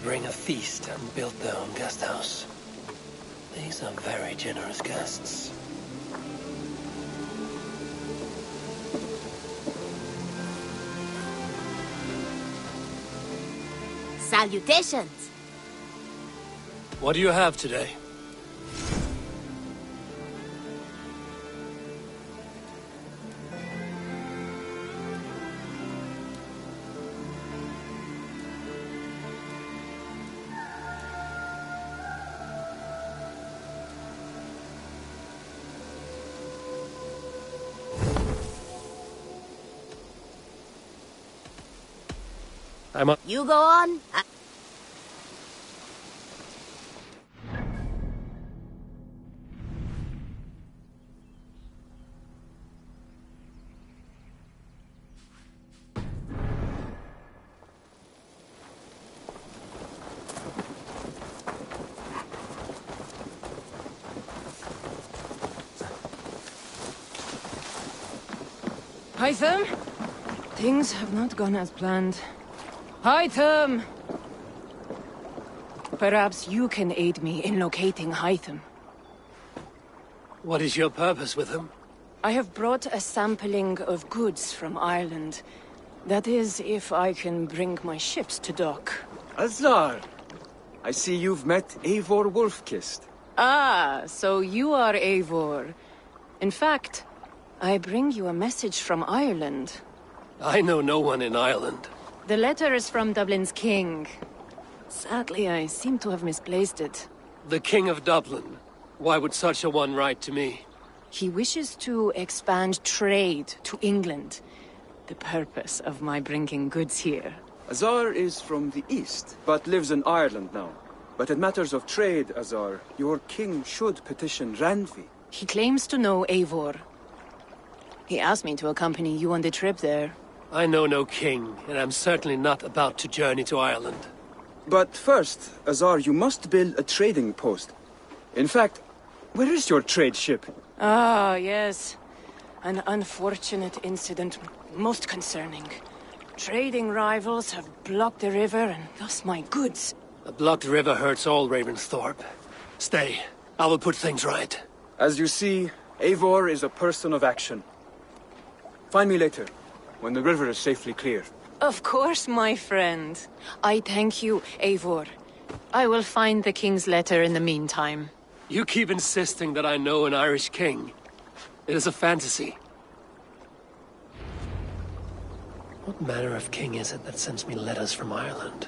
bring a feast and build their own guest house. These are very generous guests. Salutations! What do you have today? You go on. Hytham? Things have not gone as planned. Hytham! Perhaps you can aid me in locating Hytham. What is your purpose with him? I have brought a sampling of goods from Ireland. That is, if I can bring my ships to dock. Azar! I see you've met Eivor Wolfkist. Ah, so you are Eivor. In fact, I bring you a message from Ireland. I know no one in Ireland. The letter is from Dublin's king. Sadly, I seem to have misplaced it. The King of Dublin. Why would such a one write to me? He wishes to expand trade to England. The purpose of my bringing goods here. Azar is from the east, but lives in Ireland now. But in matters of trade, Azar, your king should petition Randvi. He claims to know Eivor. He asked me to accompany you on the trip there. I know no king, and I'm certainly not about to journey to Ireland. But first, Azar, you must build a trading post. In fact, where is your trade ship? Ah, yes. An unfortunate incident, most concerning. Trading rivals have blocked the river and thus my goods. A blocked river hurts all Ravensthorpe. Stay. I will put things right. As you see, Eivor is a person of action. Find me later, when the river is safely clear. Of course, my friend. I thank you, Eivor. I will find the king's letter in the meantime. You keep insisting that I know an Irish king. It is a fantasy. What manner of king is it that sends me letters from Ireland?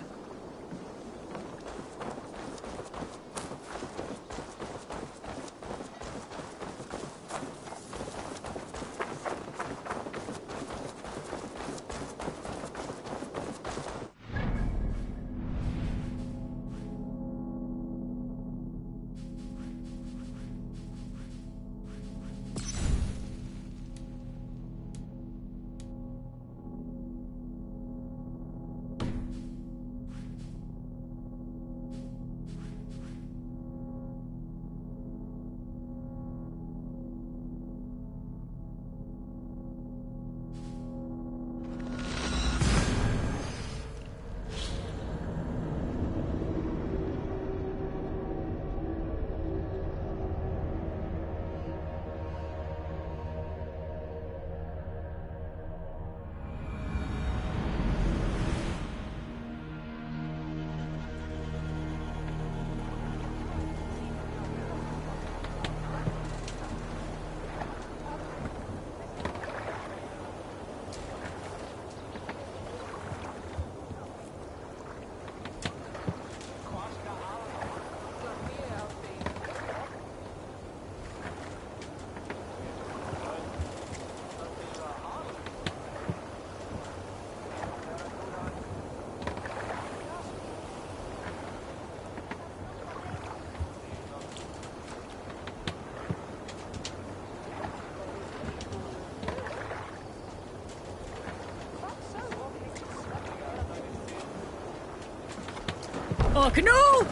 Och nu,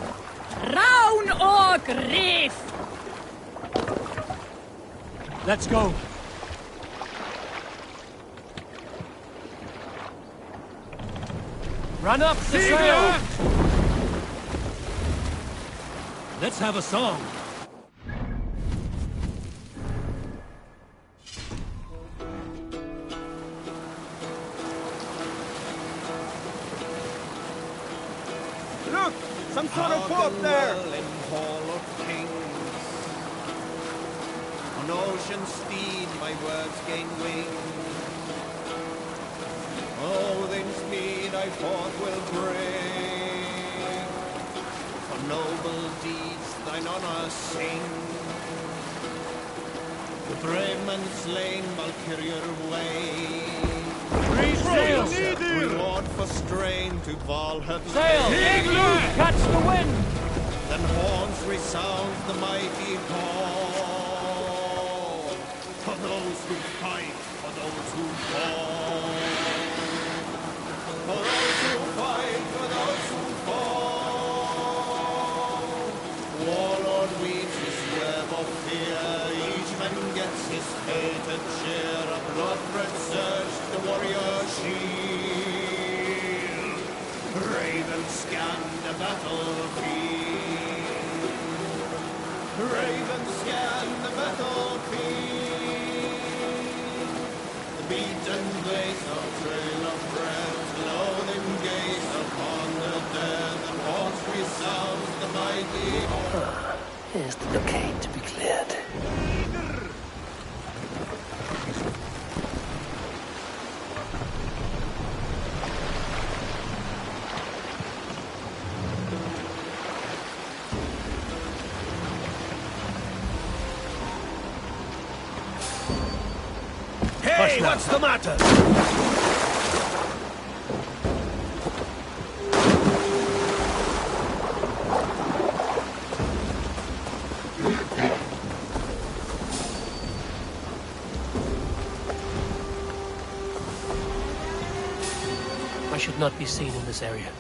Raun och Riff! Let's go. Run up the sail! Let's have a song. Look! Some sort of boat there! In Hall of Kings. On ocean steed my words gain wings. Oathings mead I forth will bring. For noble deeds thine honour sing. The brave men slain Valkyrier way. Sail! Reward for strain to Valhalla. Sail! Catch the wind! Then horns resound the mighty call. For those who fight, for those who fall. For those who fight, for those who fall. Warlord weaves his web of fear. Each man gets his hated share. A blood-red surge, the warrior shield. Ravens scan the battlefield. Ravens scan the battlefield. The beaten blaze of trail of red, loathing gaze upon the dead, and horns resound the mighty. Here's the blockade to be cleared. Hey, what's the matter? I should not be seen in this area.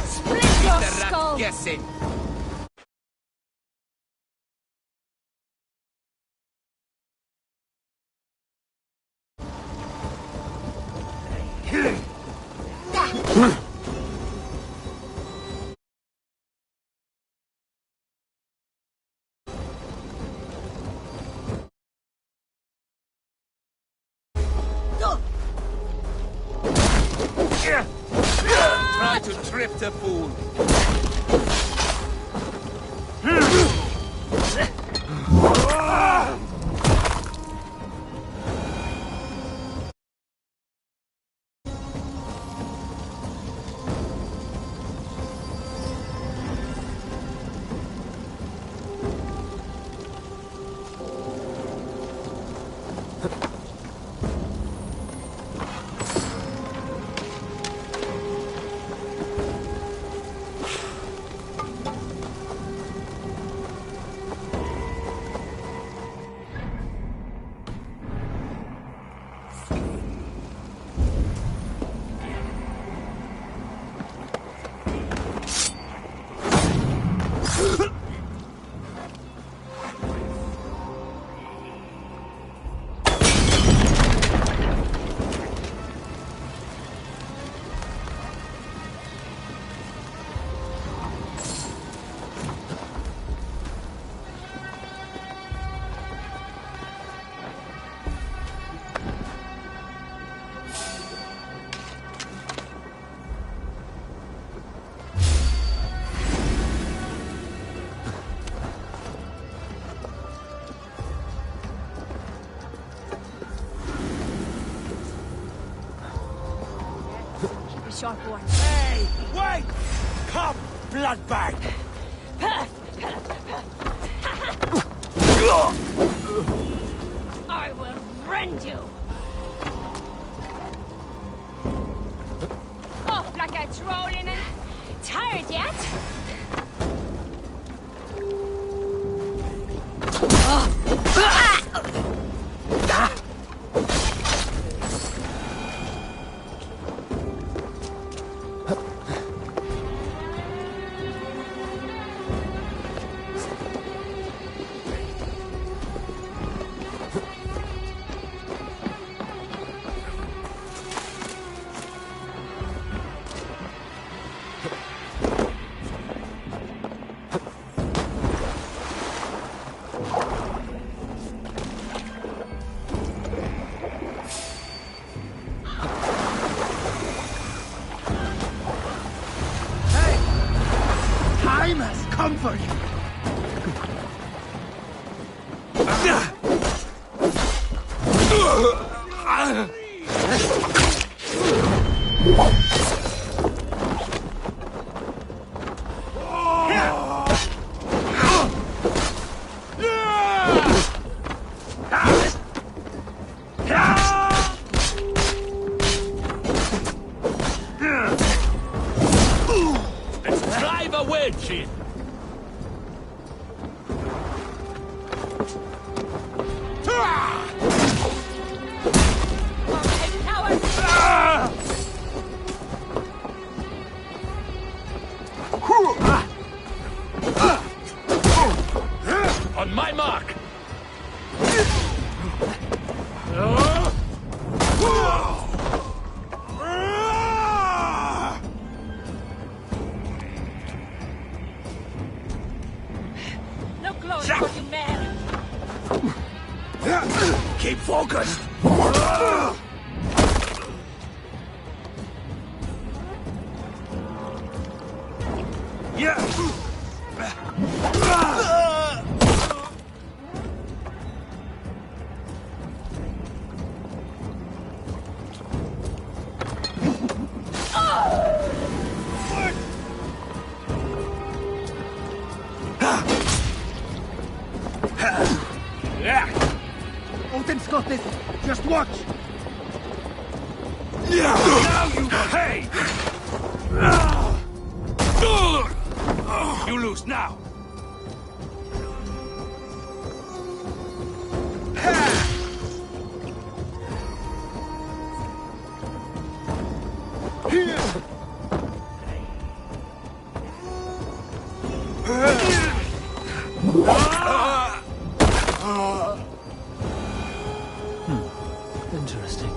Split your skull! Guessing. Try to trip the fool. sharp one. Hey, wait! Come, bloodbag! I will rend you! Off like a troll in an... Tired yet? Time has come for you! Let's drive a wedge in! On my mark! No glory for you, man! Keep focused! Odin's got this. Just watch. Now you pay. You lose now. Interesting.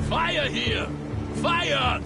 Fire here! Fire!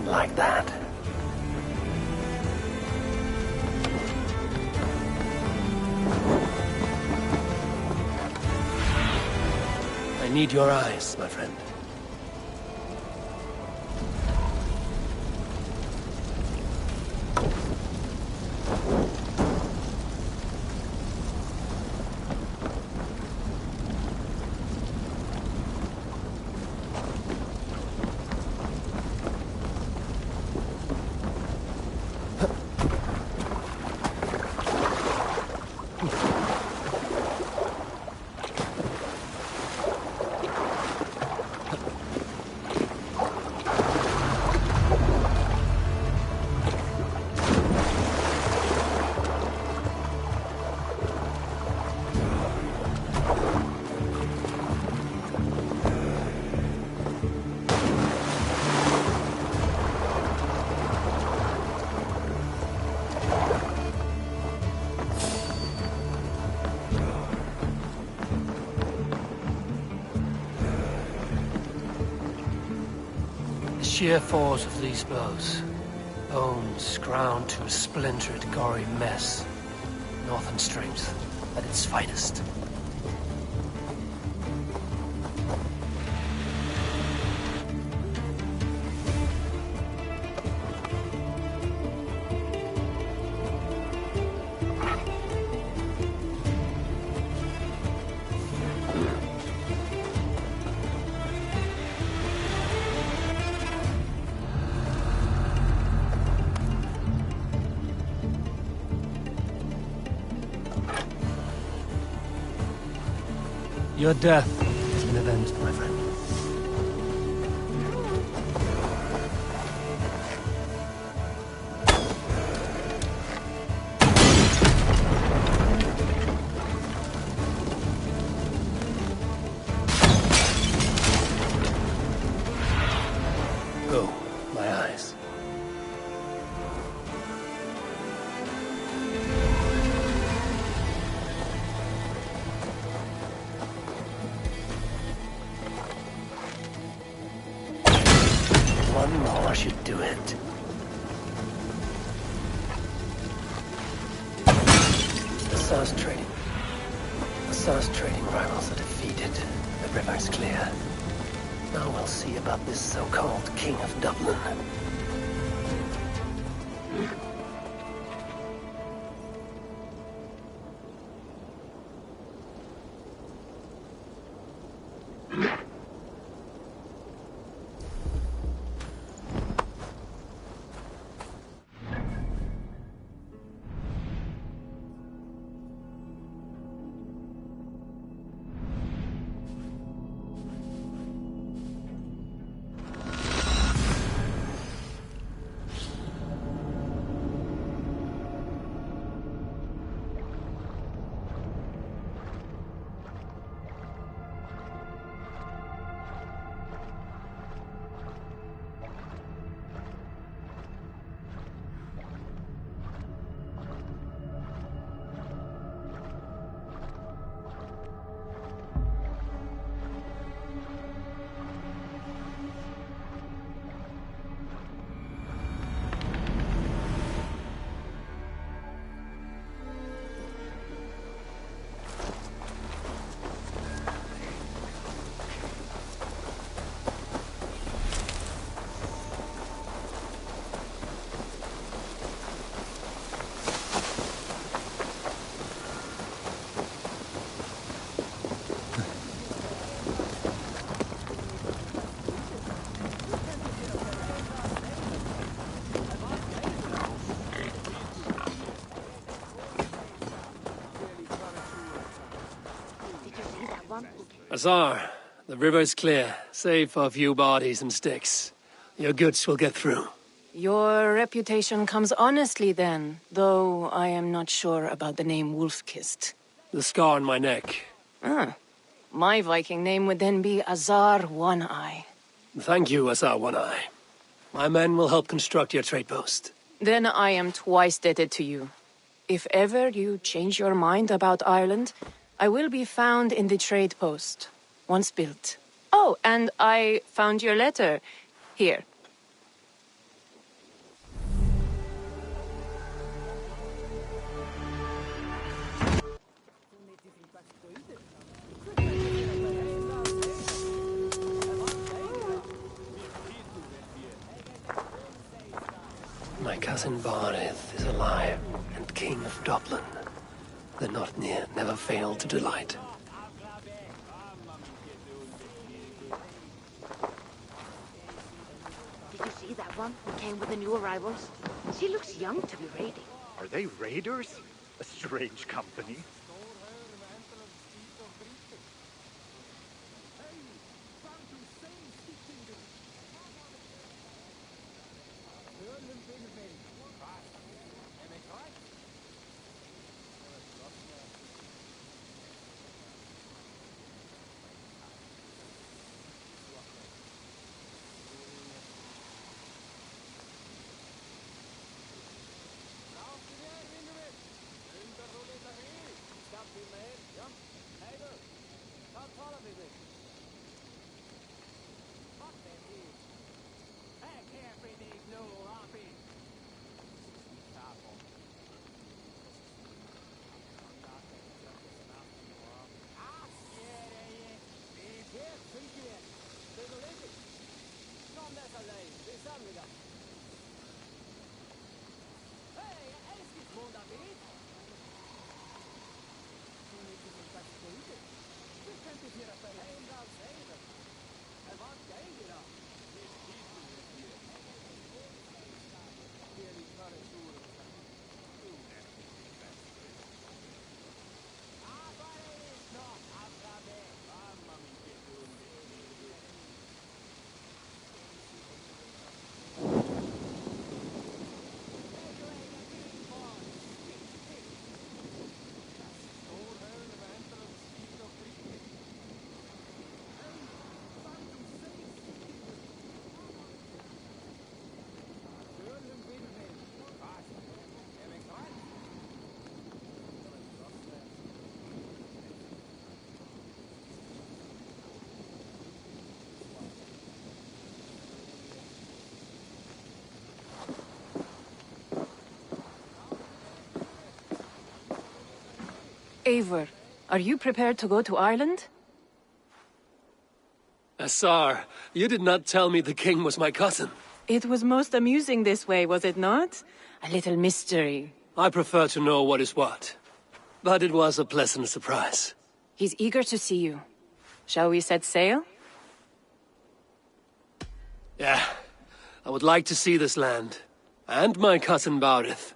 Like that. I need your eyes, my friend. The sheer force of these blows. Bones ground to a splintered, gory mess. Northern strength at its finest. Your death has been avenged, my friend. Go, my eyes. One more should do it. Assar's trading rivals are defeated. The river's clear. Now we'll see about this so-called King of Dublin. Azar, the river's clear, save for a few bodies and sticks. Your goods will get through. Your reputation comes honestly then, though I am not sure about the name Wolf-Kissed. The scar on my neck. Ah, my Viking name would then be Azar One-Eye. Thank you, Azar One-Eye. My men will help construct your trade post. Then I am twice indebted to you. If ever you change your mind about Ireland, I will be found in the trade post, once built. Oh, and I found your letter. Here. My cousin Barith is alive and king of Dublin. The Northnir never failed to delight. Did you see that one who came with the new arrivals? She looks young to be raiding. Are they raiders? A strange company. Eivor, are you prepared to go to Ireland? Azar, you did not tell me the king was my cousin. It was most amusing this way, was it not? A little mystery. I prefer to know what is what. But it was a pleasant surprise. He's eager to see you. Shall we set sail? Yeah, I would like to see this land. And my cousin Barith.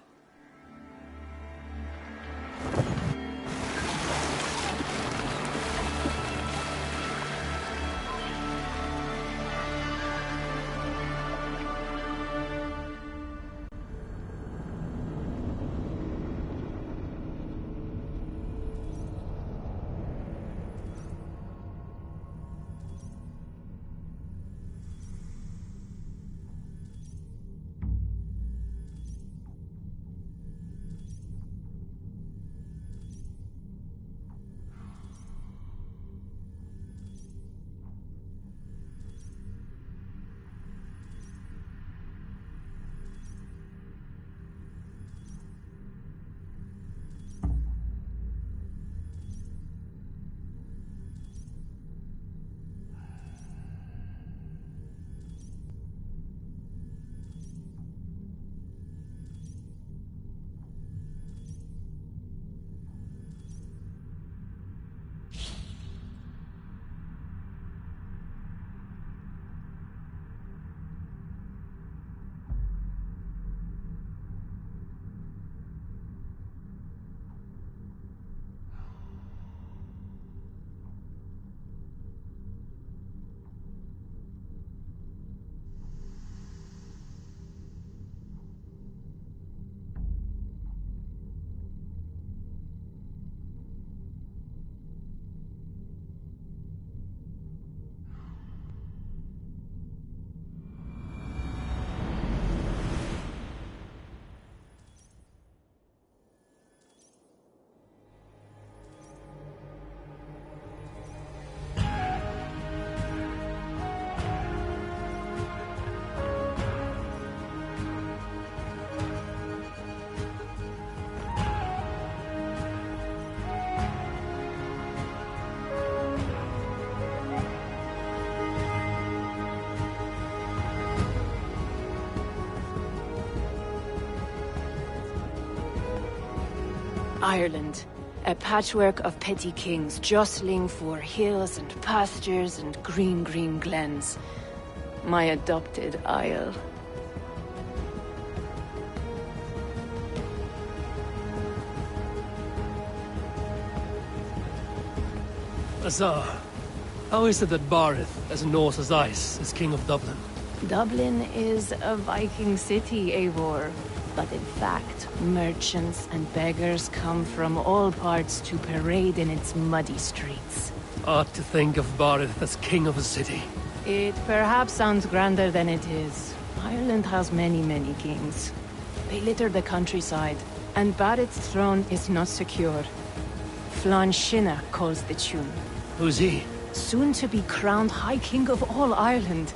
Ireland. A patchwork of petty kings jostling for hills and pastures and green glens. My adopted isle. Azar, how is it that Barith, as Norse as ice, is king of Dublin? Dublin is a Viking city, Eivor. But in fact, merchants and beggars come from all parts to parade in its muddy streets. Odd to think of Barith as king of a city. It perhaps sounds grander than it is. Ireland has many kings. They litter the countryside, and Barith's throne is not secure. Flann Sinna calls the tune. Who's he? Soon to be crowned High King of all Ireland.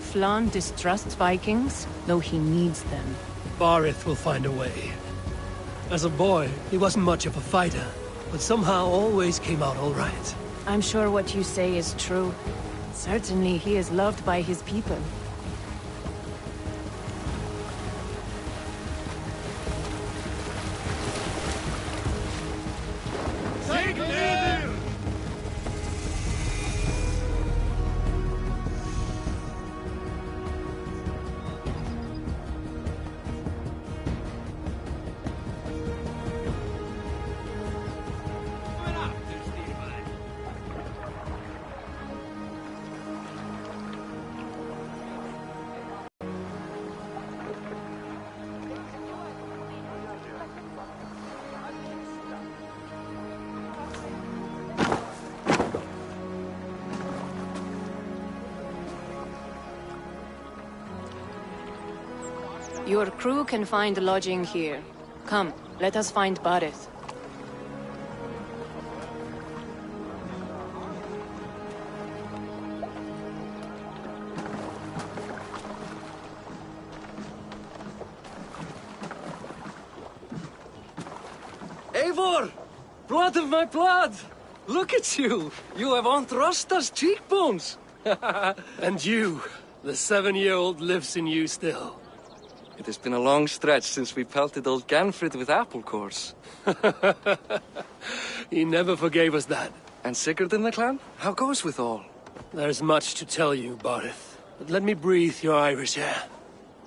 Flann distrusts Vikings, though he needs them. Barith will find a way. As a boy, he wasn't much of a fighter, but somehow always came out all right. I'm sure what you say is true. Certainly he is loved by his people. Your crew can find lodging here. Come, let us find Barith. Eivor! Blood of my blood! Look at you! You have Aunt Rosta's cheekbones! And you, the 7-year-old lives in you still. It has been a long stretch since we pelted old Ganfrid with apple cores. He never forgave us that. And Sigurd in the clan? How goes with all? There's much to tell you, Barith, but let me breathe your Irish air.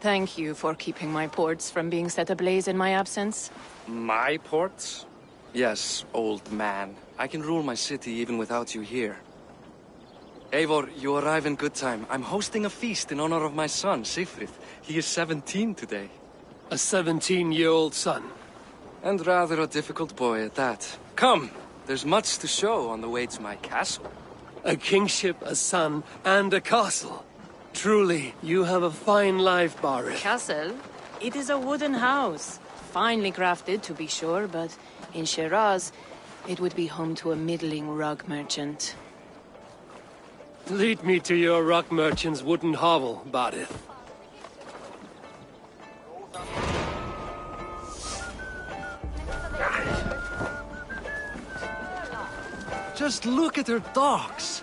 Thank you for keeping my ports from being set ablaze in my absence. My ports? Yes, old man. I can rule my city even without you here. Eivor, you arrive in good time. I'm hosting a feast in honor of my son, Sigfrid. He is 17 today. A 17-year-old son. And rather a difficult boy at that. Come, there's much to show on the way to my castle. A kingship, a son, and a castle. Truly, you have a fine life, Barith. Castle? It is a wooden house. Finely crafted, to be sure, but in Shiraz, it would be home to a middling rug merchant. Lead me to your rock merchant's wooden hovel, Barith. Just look at her docks.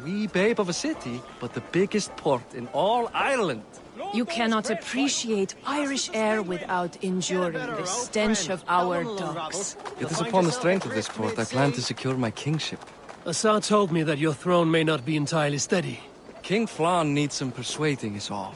Wee babe of a city, but the biggest port in all Ireland. You cannot appreciate Irish air without enduring the stench of our docks. It is upon the strength of this port I plan to secure my kingship. Assar told me that your throne may not be entirely steady. King Flann needs some persuading is all.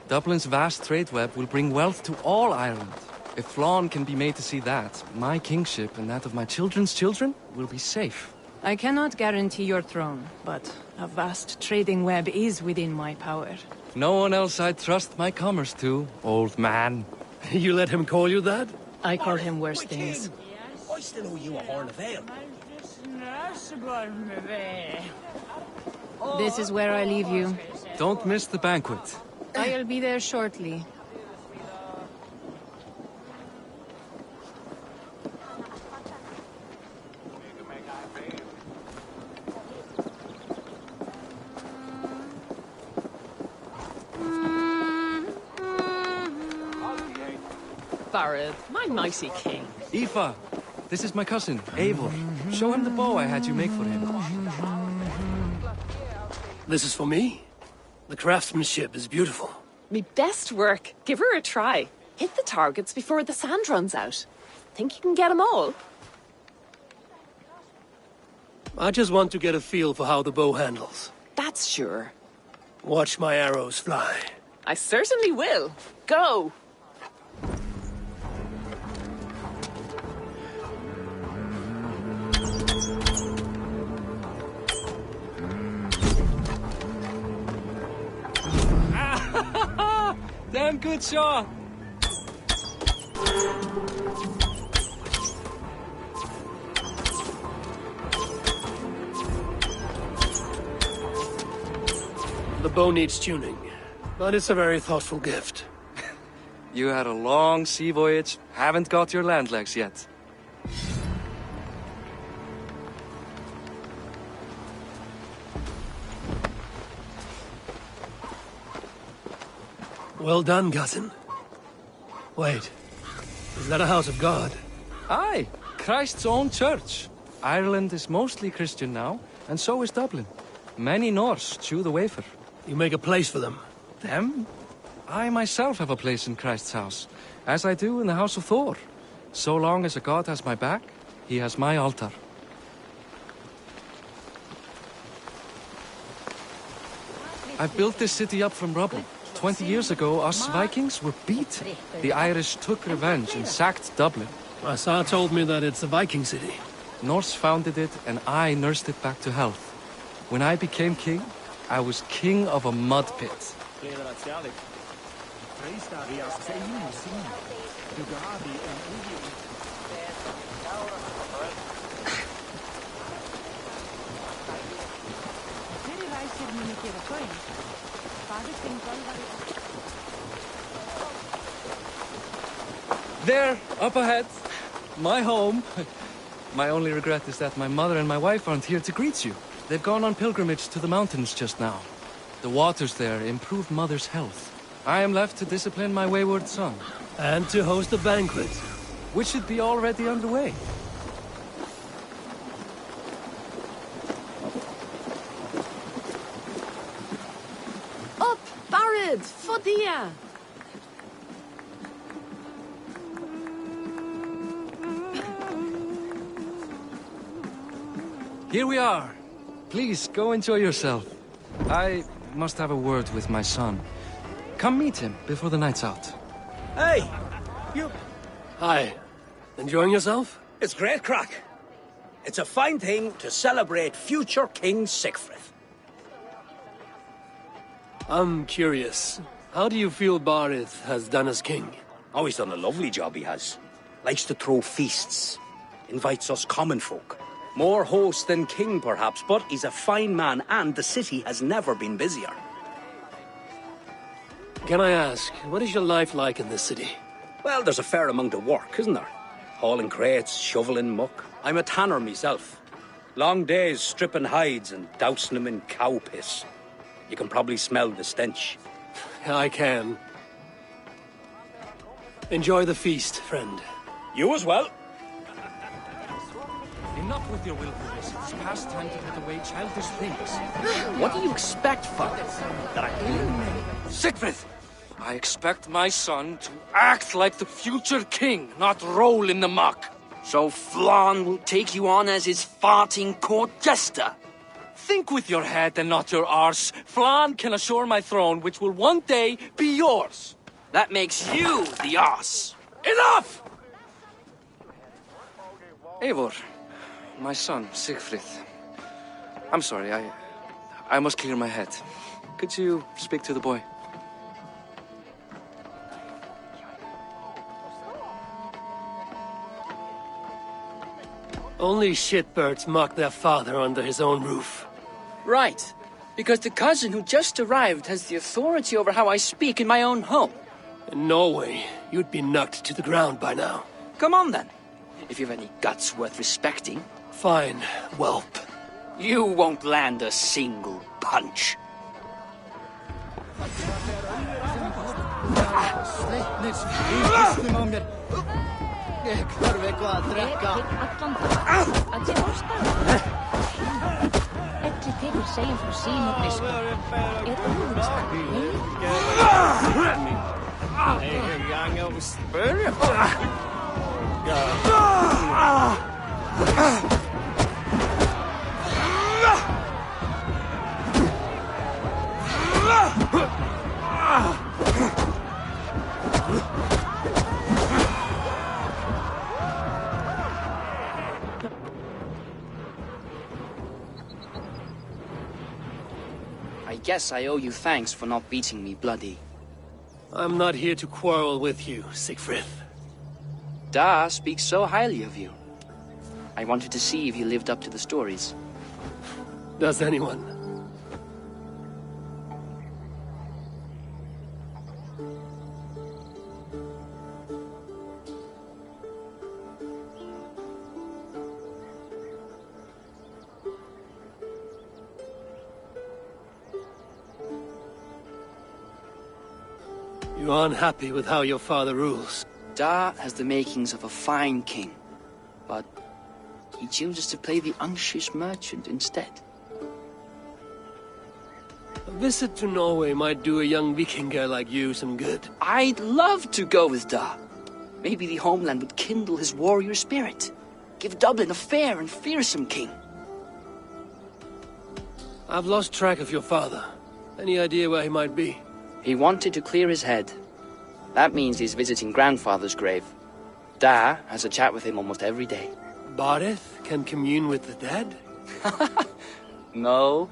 Dublin's vast trade web will bring wealth to all Ireland. If Flann can be made to see that, my kingship and that of my children's children will be safe. I cannot guarantee your throne, but a vast trading web is within my power. No one else I'd trust my commerce to, old man. You let him call you that? I call him worse things. I still owe you a horn of ale. This is where I leave you. Don't miss the banquet. I'll be there shortly. Barith, my mighty king. Aoife, this is my cousin, Eivor. Show him the bow I had you make for him. This is for me? The craftsmanship is beautiful. Me best work. Give her a try. Hit the targets before the sand runs out. Think you can get them all? I just want to get a feel for how the bow handles. That's sure. Watch my arrows fly. I certainly will. Go! Damn good shot! The bow needs tuning, but it's a very thoughtful gift. You had a long sea voyage, haven't got your land legs yet. Well done, cousin. Wait, is that a house of God? Aye, Christ's own church. Ireland is mostly Christian now, and so is Dublin. Many Norse chew the wafer. You make a place for them. Them? I myself have a place in Christ's house, as I do in the house of Thor. So long as a god has my back, he has my altar. I built this city up from rubble. 20 years ago, us Vikings were beaten. The Irish took revenge and sacked Dublin. My Sar told me that it's a Viking city. Norse founded it, and I nursed it back to health. When I became king, I was king of a mud pit. There, up ahead, my home. My only regret is that my mother and my wife aren't here to greet you. They've gone on pilgrimage to the mountains just now. The waters there improve Mother's health. I am left to discipline my wayward son. And to host a banquet. Which should be already underway. Up, Barid! Fodia! Here we are. Please, go enjoy yourself. I must have a word with my son. Come meet him before the night's out. Hey! You... Hi. Enjoying yourself? It's great crack. It's a fine thing to celebrate future King Siegfried. I'm curious. How do you feel Barith has done as king? Oh, he's done a lovely job, he has. Likes to throw feasts. Invites us common folk. More host than king, perhaps, but he's a fine man, and the city has never been busier. Can I ask, what is your life like in this city? Well, there's a fair amount of work, isn't there? Hauling crates, shoveling muck. I'm a tanner myself. Long days stripping hides and dousing them in cow piss. You can probably smell the stench. I can. Enjoy the feast, friend. You as well. Enough with your willfulness. It's past time to put away childish things. What do you expect, father? That I... Siegfried! I expect my son to act like the future king, not roll in the muck. So Flann will take you on as his farting court jester? Think with your head and not your arse. Flann can assure my throne, which will one day be yours. That makes you the arse. Enough! Eivor, my son, Siegfried. I'm sorry, I must clear my head. Could you speak to the boy? Only shitbirds mock their father under his own roof. Right. Because the cousin who just arrived has the authority over how I speak in my own home. In Norway, you'd be knocked to the ground by now. Come on, then. If you've any guts worth respecting. Fine, whelp. You won't land a single punch. I guess I owe you thanks for not beating me bloody. I'm not here to quarrel with you, Siegfried. Da speaks so highly of you. I wanted to see if you lived up to the stories. Does anyone? You are unhappy with how your father rules? Da has the makings of a fine king, but he chooses to play the unctuous merchant instead. A visit to Norway might do a young Viking girl like you some good. I'd love to go with Da. Maybe the homeland would kindle his warrior spirit. Give Dublin a fair and fearsome king. I've lost track of your father. Any idea where he might be? He wanted to clear his head. That means he's visiting grandfather's grave. Da has a chat with him almost every day. Barith can commune with the dead? No,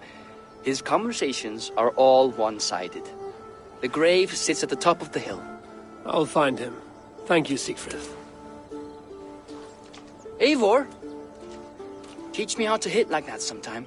his conversations are all one-sided. The grave sits at the top of the hill. I'll find him. Thank you, Siegfried. Eivor, teach me how to hit like that sometime.